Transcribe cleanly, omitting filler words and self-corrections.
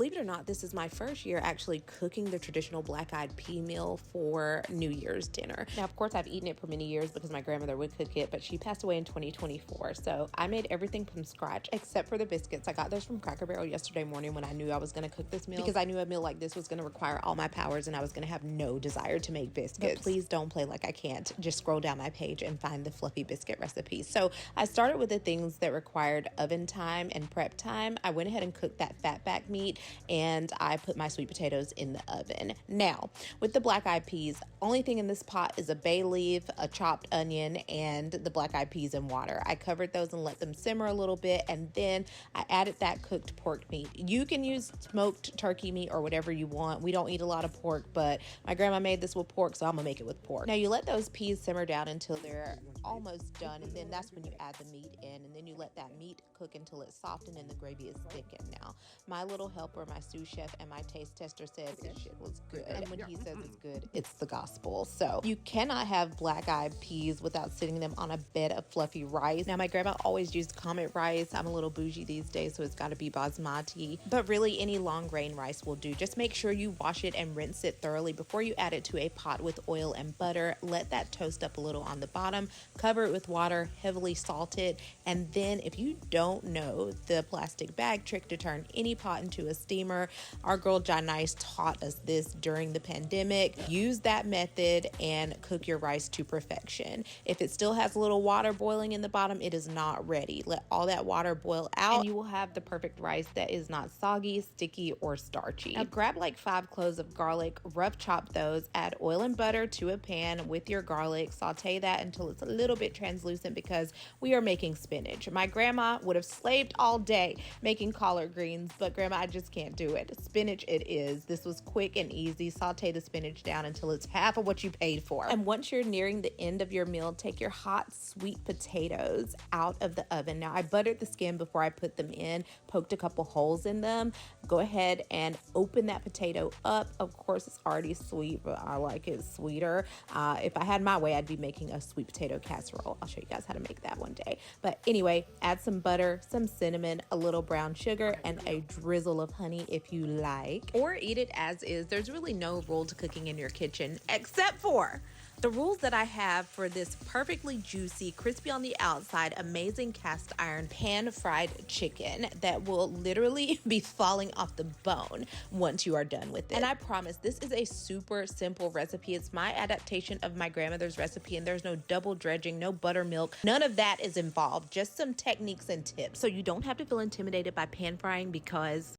believe it or not, this is my first year actually cooking the traditional black-eyed pea meal for New Year's dinner. Now, of course, I've eaten it for many years because my grandmother would cook it, but she passed away in 2024. So I made everything from scratch except for the biscuits. I got those from Cracker Barrel yesterday morning when I knew I was going to cook this meal, because I knew a meal like this was going to require all my powers and I was going to have no desire to make biscuits. But please don't play like I can't. Just scroll down my page and find the fluffy biscuit recipe. So I started with the things that required oven time and prep time. I went ahead and cooked that fatback meat, and I put my sweet potatoes in the oven. Now, with the black-eyed peas, only thing in this pot is a bay leaf, a chopped onion, and the black-eyed peas in water. I covered those and let them simmer a little bit, and then I added that cooked pork meat. You can use smoked turkey meat or whatever you want. We don't eat a lot of pork, but my grandma made this with pork, so I'm gonna make it with pork. Now, you let those peas simmer down until they're almost done, and then that's when you add the meat in, and then you let that meat cook until it's softened and the gravy is thickened. Now, my little helper, my sous chef, and my taste tester said this shit was good, and when he says it's good, it's the gospel. So you cannot have black-eyed peas without sitting them on a bed of fluffy rice. Now, my grandma always used Comet rice. I'm a little bougie these days, so it's got to be basmati, but really any long grain rice will do. Just make sure you wash it and rinse it thoroughly before you add it to a pot with oil and butter. Let that toast up a little on the bottom, cover it with water, heavily salt it, and then if you don't know the plastic bag trick to turn any pot into a steamer, our girl Janice taught us this during the pandemic. Use that method and cook your rice to perfection. If it still has a little water boiling in the bottom, it is not ready. Let all that water boil out and you will have the perfect rice that is not soggy, sticky, or starchy. Now, grab like 5 cloves of garlic, rough chop those, add oil and butter to a pan with your garlic, saute that until it's a little bit translucent because we are making spinach. My grandma would have slaved all day making collard greens, but grandma, I just can't do it. Spinach it is. This was quick and easy. Saute the spinach down until it's half of what you paid for. And once you're nearing the end of your meal, take your hot sweet potatoes out of the oven. Now, I buttered the skin before I put them in, poked a couple holes in them. Go ahead and open that potato up. Of course, it's already sweet, but I like it sweeter. If I had my way, I'd be making a sweet potato casserole. I'll show you guys how to make that one day. But anyway, add some butter, some cinnamon, a little brown sugar, and a drizzle of honey if you like. Or eat it as is. There's really no rule to cooking in your kitchen, except for the rules that I have for this perfectly juicy, crispy on the outside, amazing cast iron pan fried chicken that will literally be falling off the bone once you are done with it. And I promise this is a super simple recipe. It's my adaptation of my grandmother's recipe, and there's no double dredging, no buttermilk. None of that is involved, just some techniques and tips. So you don't have to feel intimidated by pan frying, because